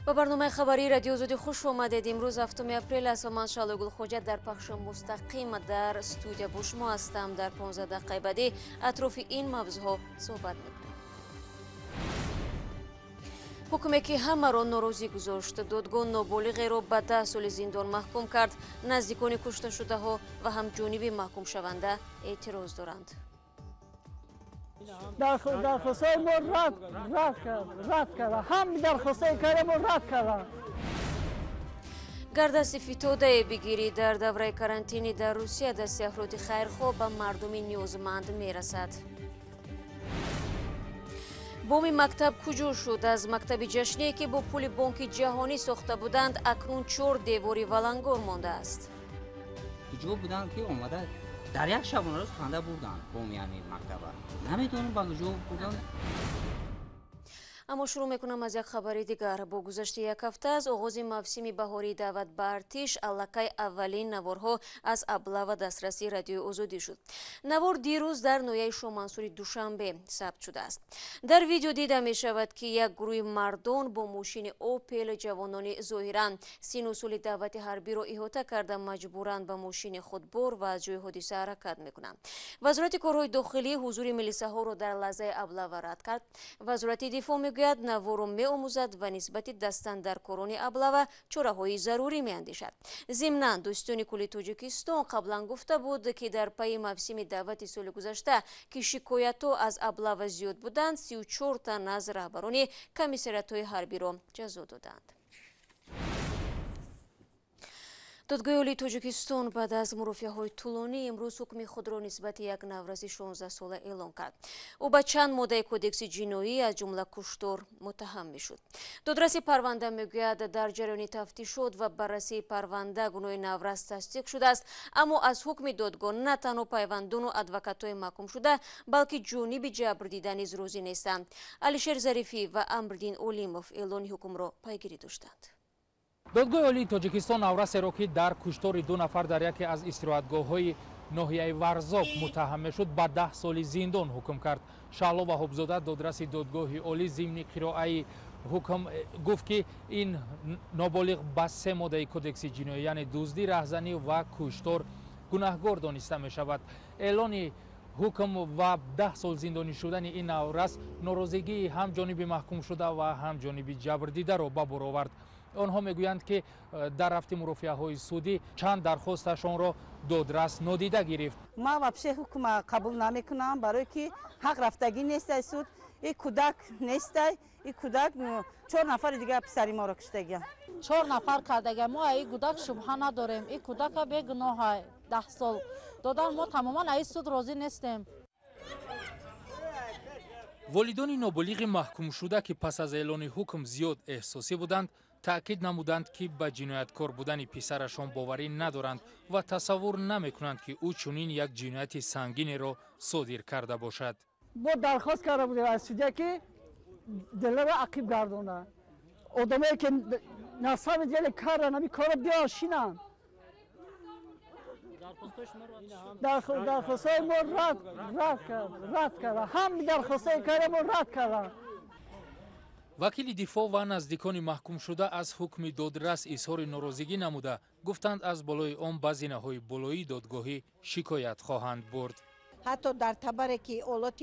با برنامه خبری رادیو زودی خوش آمدید. امروز هفتم اپریل است و من شالو گلخوجه در پخش مستقیم در استودیو با شما هستم. در 15 دقیقه بعدی اطراف این موضوع صحبت میکنیم. حکمی که همه را ناراضی گذاشت، دادگاه نابالغ را به 10 سال زندان محکوم کرد. نزدیکان کشته شده ها و همجانبی محکوم شونده اعتراض دارند. درخواستای ما رد کرد. هم درخواستای کردن ما رد کرد. گرد فتاده بگیری در دوره کرانتینی در روسیه دست افراد خیرخواه به مردم نیازمند میرسد. بوم مکتب کجا شد؟ از مکتب جشنی که با پول بانک جهانی ساخته بودند اکنون 4 دیواری ولنگار مانده است. کجا بودند که اومده در یک شبانه روز خنده بودند بوم یعنی مکتب نمیدونم با کجا بودند. اما شروع میکنم از یک خبری دیگر. با گذشت یک هفته از آغاز موسم بهاری دعوت به ارتش الکی اولین نوارها از ابله و دسترسی رادیو آزادی شد. نوار دیروز در نویه شومنسور دوشنبه ثبت شده است. در ویدیو دیده می شود که یک گروه مردان با ماشین اوپل جوانان ظاهرا سین و سال دعوت حربی را احاطه کرده مجبورند به ماشین خود بار و از جای حادثه حرکت میکنند. وزارت کارهای داخلی حضور ملیسه ها را در لحظه ابله رد کرد. وزارت دفاع نوار می آموزد و نسبت دستن در کاران ابله و چاره‌های ضروری می اندیشد. ضمناً دوستان کل تاجیکستان قبلا گفته بود که در پی موسم دعوت سال گذشته که شکایت‌ها از ابله و زیاد بودند 34 تن از رهبران کمیسریات‌های حربی را جزا دادند. دادگاه عالی تاجیکستان بعد از مرافعه‌های طولانی امروز حکم خود را نسبت یک نوروز 16 ساله اعلام کرد. او به چند ماده کدکس جنایی از جمله کشتار متهم میشد. دادرس پرونده میگوید در جریان تفتیشات و بررسی پرونده گناه نوروز تصدیق شده است، اما از حکم دادگاه نه تنها پیوندان و ادوکات‌های محکوم شده بلکه جانب جبر دیده نیز راضی نیستند. علیشیر ظریفی و امردین اولیموف اعلان حکم را پیگیری داشتند. دادگاه عالی تاجیکستان نوروز را که در کشتار 2 نفر در یکی از استراحتگاه‌های ناحیه ورزاب متهم شد به 10 سال زندان حکم کرد. شهلا وهابزاده دادرس دادگاه عالی ضمن قرائه حکم گفت که این نابالغ به 3 ماده کدکس جنایی یعنی دزدی، رهزنی و کشتار گناهکار دانسته می شود. اعلان حکم و 10 سال زندانی شدن این نوروز ناراضگی هم جانب محکوم شده و هم جانب جبر دیده را به بار آورد. آنها میگویند که در رفت مرافعه‌های سودی چند درخواستشان را دادرس نادیده گرفت. ما واپسی حکم قبول نمیکنم برای که حق رفتگی نیست. سود این کودک نیست. این کودک 4 نفر دیگه پسری ما را کشتگی. 4 نفر کردگی. ما این کودک شبهه نداریم. این کودک بیگناه 10 سال دادن. ما تماما این سود راضی نیستیم. والدان نابالغ محکوم شده که پس از اعلان حکم زیاد احساسی بودند تأکید نمودند که به جنایتکار بودن پسرشان باوری ندارند و تصور نمیکنند که او چنین یک جنایت سنگین را صادر کرده باشد. با درخواست کرده بودیم از سودیا که دل را عقیب گردونه. آدمایی که نصب جل کردن همین کار را بیاشینن. درخواستای ما رد کرد. هم درخواستای کردن ما رد کرد. وکیل دفاع و نزدیکان محکوم شده از حکم دادرس اظهار ناراضگی نموده گفتند از بالای آن به زینه‌های بالایی دادگاهی شکایت خواهند برد. حتی در تبری که اولاد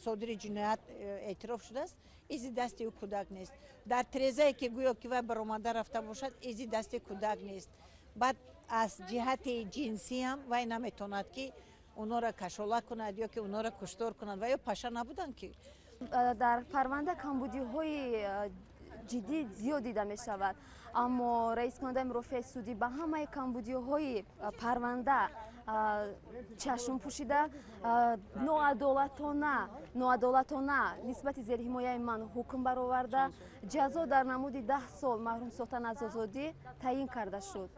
صادر جنایت اعتراف شده است ایزی دست او کودک نیست. در تریزه که گویا که و برآمده رفته باشد ایزی دست کودک نیست. بعد از جهت جنسی هم وای نمیتواند که اونا را کشاله کند یا که اونا را کشتار کند و یا پشه نبودند که در پرونده کمبودی‌های جدی زیاد دیده می شود، اما رئیس کننده مرافع سودی به همه کمبودی‌های پرونده چشم پوشیده ناعدالتانه نسبت زیر حمایه من حکم برآورده جزا در نمود 10 سال محروم ساختن از آزادی تعیین کرده شد.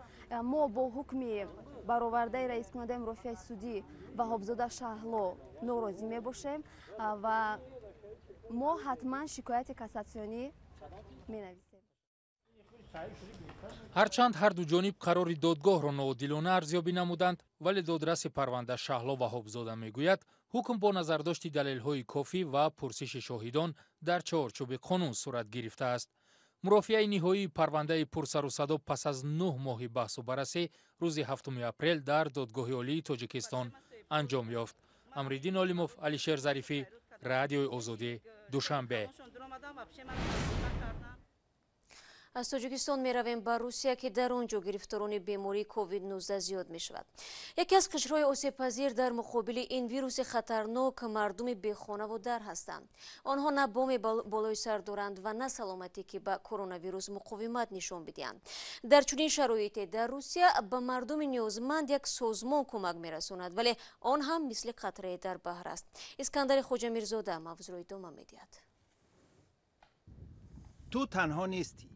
ما با حکم برآورده رئیس کننده مرافع سودی وهابزاده شهلا ناراضی می باشیم و ما حتما شکایت کاساسیونی می نویسیم. هرچند هر دو جانب قرار دادگاه را ناعادلانه ارزیابی نمودند، ولی دادرس پرونده شهلا وهابزاده میگوید حکم با نظرداشت دلیل‌های کافی و پرسش شاهدان در چارچوب قانون صورت گرفته است. мурофиаи ниҳоии парвандаи пурсару садо пас аз 9 моҳи баҳсу баррасӣ рӯзи 7 апрел дар додгоҳи олии тоҷикистон анҷом ёфт. Амриддин Олимов, Алишер Зарифӣ, Радиои Озодӣ, Душанбе. аз тоҷикистон меравем ба русия ки дар он ҷо гирифторони бемории covid-19 зиёд мешавад. яке аз қишрҳои осебпазир дар муқобили ин вируси хатарнок мардуми бехонаву дар ҳастанд. онҳо на боми болои сар доранд ва на саломатӣ ки ба коронавирус муқовимат нишон бидиҳанд. дар чунин шароите дар русия ба мардуми ниёзманд як созмон кӯмак мерасонад, вале он ҳам мисли қатрае дар баҳр аст. искандари хоҷамирзода мавзӯъро идома медиҳад. ту танҳо нестӣ.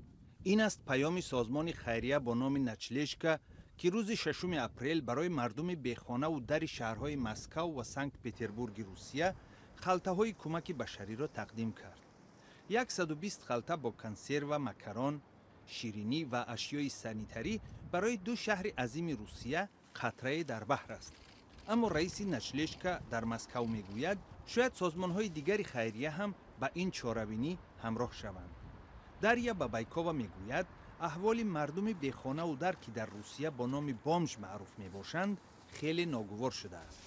این است پیام سازمان خیریه با نام نچلشکا که روز 6 اپریل برای مردم بیخانه و در شهرهای مسکو و سنت پتربورگ روسیه خلطه‌های کمک بشری را تقدیم کرد. 120 خلطه با کنسرو، مکرون، شیرینی و اشیای سانیتری برای دو شهر عظیم روسیه قطره در بحر است. اما رئیس نچلشکا در مسکو میگوید شاید سازمان‌های دیگر خیریه هم با این چاره‌بینی همراه شوند. داریا بابایکووا میگوید احوال مردم بیخانه و در که در روسیه با نام بامژ معروف میباشند خیلی ناگوار شده است.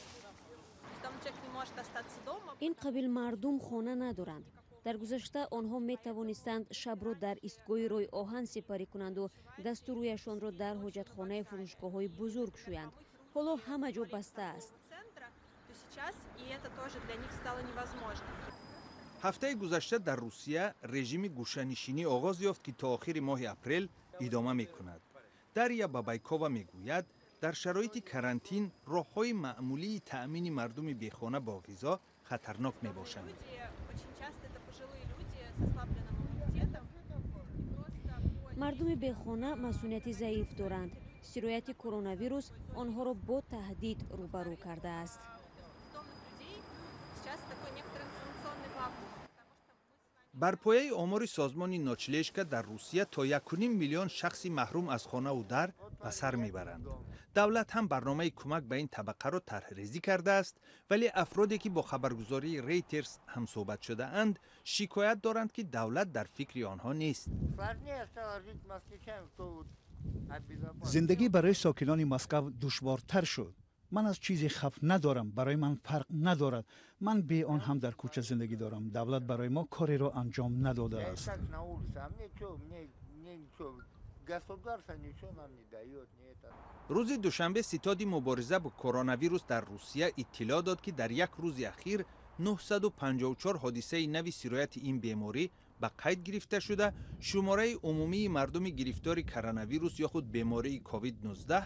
این قبیل مردم خانه ندارند. در گذشته آنها می توانستند شب را در ایستگاه روی آهن سپری کنند و دست و رویشان را در حاجتخانه فروشگاه‌های بزرگ شویند. حالا همه جا بسته است. هفته گذشته در روسیه رژیم گوشه‌نشینی آغاز یافت که تا آخر ماه اپریل ادامه می‌کند. داریا بابایکووا میگوید در شرایط کرانتین راه‌های معمولی تأمین مردم بیخانه با غذا خطرناک میباشند. مردم بیخانه مسئولیت ضعیف دارند. سرایت کرونا ویروس آنها را با تهدید روبرو کرده است. بر پایه آمار سازمان ناچلشکا در روسیه تا 1.5 میلیون شخصی محروم از خانه و در به سر میبرند. دولت هم برنامه کمک به این طبقه را طرح‌ریزی کرده است، ولی افرادی که با خبرگزاری ریترز هم صحبت شده اند شکایت دارند که دولت در فکر آنها نیست. زندگی برای ساکنان مسکو دشوارتر شد. من از چیزی خف ندارم، برای من فرق ندارد. من بی آن هم در کوچه زندگی دارم. دولت برای ما کاری را انجام نداده است. روز دوشنبه ستاد مبارزه با کرونا ویروس در روسیه اطلاع داد که در یک روز اخیر 954 حادثه نوی سرایت این بیماری به قید گرفته شده. شماره عمومی مردم گرفتار کرونا ویروس یا خود بیماری کووید 19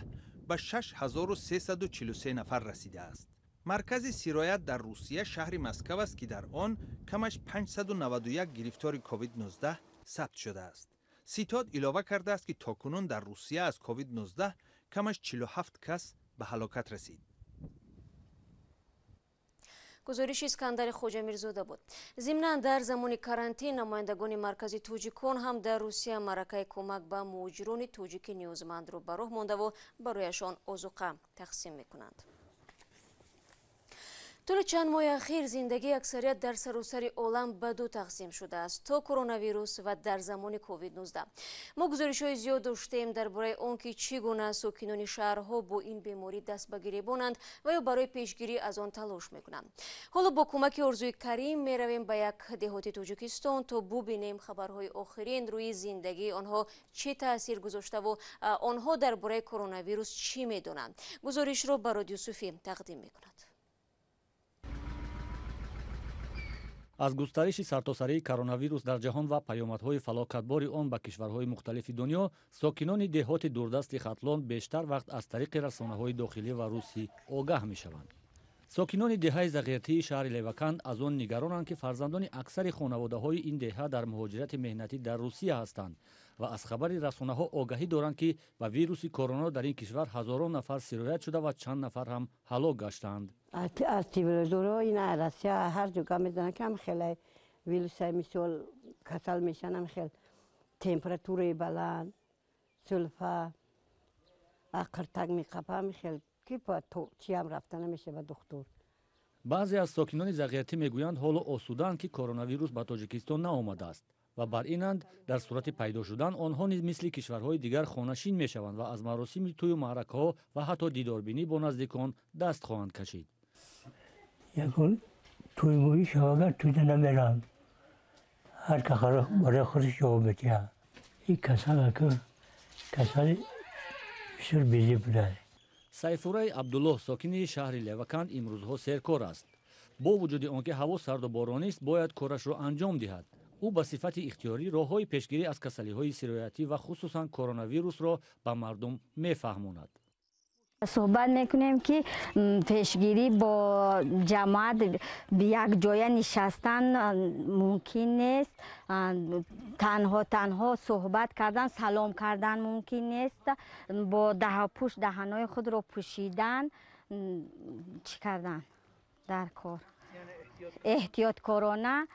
به 6343 نفر رسیده است. مرکز سرایت در روسیه شهر مسکو است که در آن کمش 591 گرفتار کووید 19 ثبت شده است. ستاد علاوه کرده است که تاکنون در روسیه از کووید 19 کمش 47 کس به هلاکت رسید. گزارش اسکندر خوجامرزاده بود. ضمناً در زمان карантин намояндагони маркази тоҷикон ҳам дар русия маъракаи кӯмак ба муҳоҷирони тоҷики ниёзмандро ба роҳ мондаву барояшон озуқа тақсим мекунанд. طول چند ماه اخیر زندگی اکثریت در سراسر عالم به دو تقسیم شده است، تا کرونا ویروس و در زمان کووید 19. ما گزارش‌های زیاد داشتیم درباره آنکه چگونه ساکنان شهرها با این بیماری دست به گریبانند و یا برای پیشگیری از آن تلاش میکنند. حالا با کمک آرزوی کریم میرویم به یک دهات تاجیکستان تا ببینیم خبرهای آخرین روی زندگی آنها چه تاثیر گذاشته و آنها درباره کرونا ویروس چی میدونند. گزارش رو به رادیو صوفی تقدیم میکند. аз густариши сартосарии коронавирус дар ҷаҳон ва паёмадҳои фалокатбори он ба кишварҳои мухталифи дунё, сокинони деҳоти дурдасти хатлон бештар вақт аз тариқи расонаҳои дохилӣ ва русӣ огаҳ мешаванд. сокинони деҳаи зағиртии шаҳри леваканд аз он нигаронанд, ки фарзандони аксари хонаводаҳои ин деҳа дар муҳоҷирати меҳнатӣ дар русия ҳастанд ва аз хабари расонаҳо огаҳӣ доранд, ки ба вируси корона дар ин кишвар ҳазорон нафар сироят шуда ва чанд нафар ҳам ҳалок гаштаанд. از تیبلدورا این عرصه هر جا میزنن که هم خیلی ویروس مثل کسل میشن، هم خیلی تمپراتوری بلند، سلفه، اقرتک میقپه، هم خیلی که با چی هم رفتن نمیشه به دکتر. баъзе аз сокинони зағиртӣ мегӯянд ҳоло осуданд, ки коронавирус ба тоҷикистон наомадааст. ва бар инанд дар сурати пайдо шудан онҳо низ мисли кишварҳои дигар хонашин мешаванд ва аз маросими тӯю маъракаҳо ва ҳатто дидорбинӣ бо наздикон даст хоҳанд кашид. ягон тӯймӯӣ шавагар тӯйда намерам. ҳар кахара барои худаш ҷавоб медиҳад. ин касали бисёр безӣ буда. сайфураи абдуллоҳ сокини шаҳри леваканд имрӯзҳо серкор аст. бо вуҷуди он ки ҳаво сарду боронист бояд корашро анҷом диҳад. ӯ ба сифати ихтиёрӣ роҳҳои пешгирӣ аз касалиҳои сироятӣ ва хусусан коронавирусро ба мардум мефаҳмонад. صحبت میکنیم که پیشگیری با جماعت یک جای نشستن ممکن نیست. تنها صحبت کردن سلام کردن ممکن نیست. با پوش دهانهای خود را پوشیدن چی کردن در کار احتیاط کارانه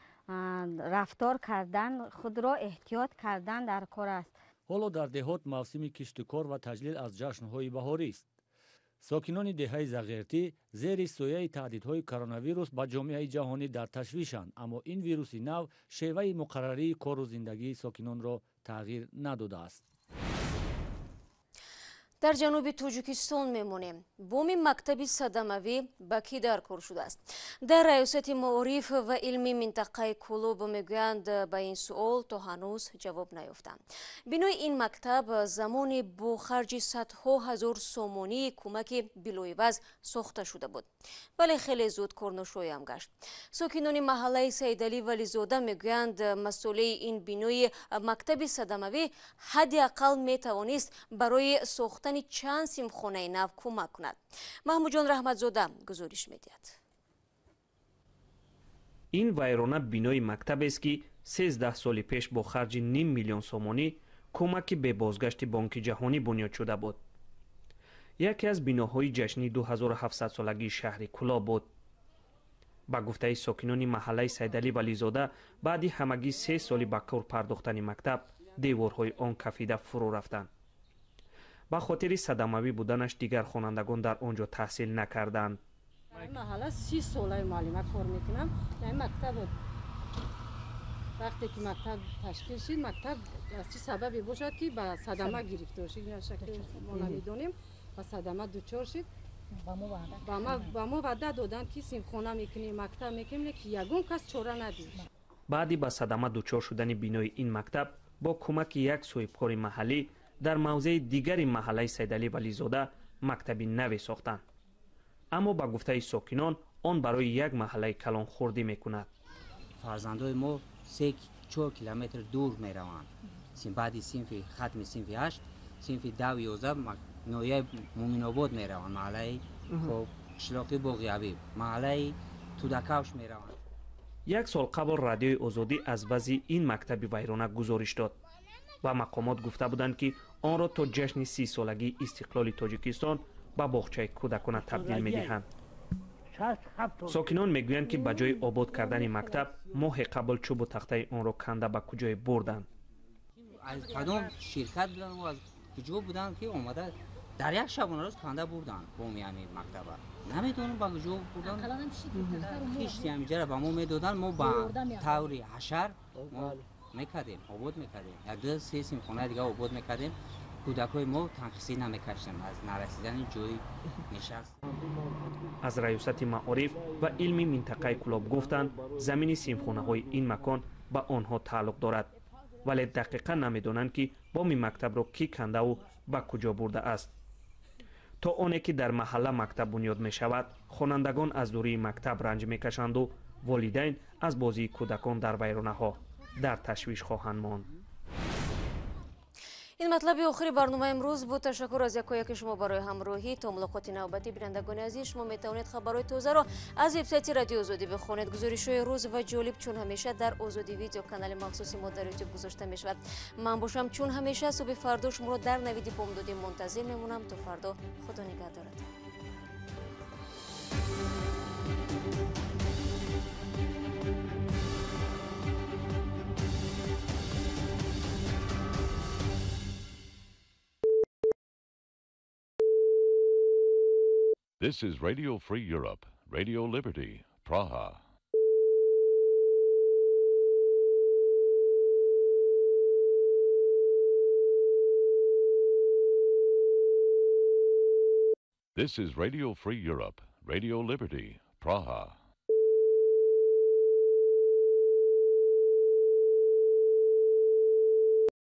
رفتار کردن خود را احتیاط کردن در کار است. ҳоло дар деҳот мавсими кишту кор ва таҷлил аз ҷашнҳои баҳорӣ است. сокинони деҳаи зағиртӣ зери сояи таҳдидҳои коронавирус ба ҷомеаи ҷаҳонӣ дар ташвишанд, аммо ин вируси нав шеваи муқаррарии кору зиндагии сокинонро тағйир надодааст. дар ҷануби тоҷикистон мемонем. боми мактаби садамавӣ ба кӣ дар кор шудааст? дар раёсати маориф ва илми минтақаи Кулуб мегӯянд ба ин суол то ҳанӯз ҷавоб наёфтанд. бинои ин мактаб замоне бо харҷи садҳо ҳазор сомонии кӯмаки билоиваз сохта шуда буд, вале хеле зуд корношоям гашт. сокинони маҳаллаи Саидалӣ Вализода мегӯянд масъулаи ин бинои мактаби садамавӣ ҳадди ақал метавонист барои сохтани чанд симхонаи нав кӯмак кунад. маҳмудҷон раҳматзода гузориш медиҳад. ин вайрона бинои мактабест ки 13 соли пеш бо харҷи ним миллион сомонӣ кӯмаки бебозгашти Бонки ҷаҳонӣ бунёд шуда буд. яке аз биноҳои ҷашнии 2700 солагии шаҳри Куло буд. ба гуфтаи сокинони маҳаллаи Сайдалӣ Вализода баъди ҳамагӣ 3 соли ба кор пардохтани мактаб деворҳои он кафида фурӯ рафтанд. ба хотири садамавӣ буданаш дигар хонандагон дар он ҷо таҳсил накарданд. маҳалла 30 солаи муаллима кор мекунам. ин мактаб буд. вақте ки мактаб ташкил шид, мактаб аз чӣ сабабе бошад ки ба садама гирифтор шид, ин шакли мо намедонем, ба садама дучор шид. ба мо ваъда доданд ки симхона мекунем, мактаб мекунем, ки ягон кас чора надид. баъди ба садама дучор шудани бинои ин мактаб бо кӯмаки як соҳибкори маҳаллӣ дар мавзеи дигари маҳаллаи Сайдалӣ Вализода мактаби наве сохтанд. аммо ба гуфтаи сокинон он барои як маҳаллаи калон хурдӣ мекунад. фарзандои мо 3-4 километр дур мераванд. баъди синфи хатми синфи 8 синфи 10-11 ноҳияи Муминобод мераванд, маҳаллаи қишлоқи Боғиявӣ, маҳаллаи Тудакавш мераванд. як сол қабл радиои Озодӣ аз вазъи ин мактаби вайрона гузориш дод ва мақомот гуфта буданд ки онро то ҷашни 30 солагии истиқлоли Тоҷикистон ба боғчаи кӯдакона табдил медиҳанд. сокинон мегӯянд ки ба ҷои обод кардани мактаб моҳе қабл чӯбу тахтаи онро канда ба куҷое бурданд. аз кадом ширкат будан ва аз куҷо будан ки омада дар як шабонарӯз канда бурдан боми ҳамин мактаба. намедонам ба куҷо бурдан. кишти ҳамиҷара ба мо медодан, мо ба таври ҳашар мекардем, обод мекардем. як ду се симхона дига обод мекардем. кӯдакҳои мо танқисӣ намекаштем аз нарасидани ҷои нишаст. аз раёсати маориф ва илми минтақаи Кулоб гуфтанд замини симхонаҳои ин макон ба онҳо тааллуқ дорад, вале дақиқа намедонанд ки боми мактабро кӣ кандаву ба куҷо бурда аст. то оне ки дар маҳалла мактаб бунёд мешавад, хонандагон аз дурии мактаб ранҷ мекашанду волидайн аз бозии кӯдакон дар вайронаҳо дар ташвиш хоҳанд монд. ин матлаби охири барномаи имрӯз буд. ташаккур аз якояки шумо барои ҳамроҳӣ. то мулоқоти навбатӣ бинандагони азиз, шумо метавонед хабарҳои тозаро аз вебсайти радиои Озодӣ бихонед. гузоришҳои рӯз ва ҷолиб чун ҳамеша дар Озодӣ видео канали махсуси мо дар ютуб гузошта мешавад. ман бошам чун ҳамеша. субҳи фардо шуморо дар навиди бомдодӣ мунтазир мемонам. то фардо худо нигаҳдорад. This is Radio Free Europe, Radio Liberty, Praha. This is Radio Free Europe, Radio Liberty, Praha.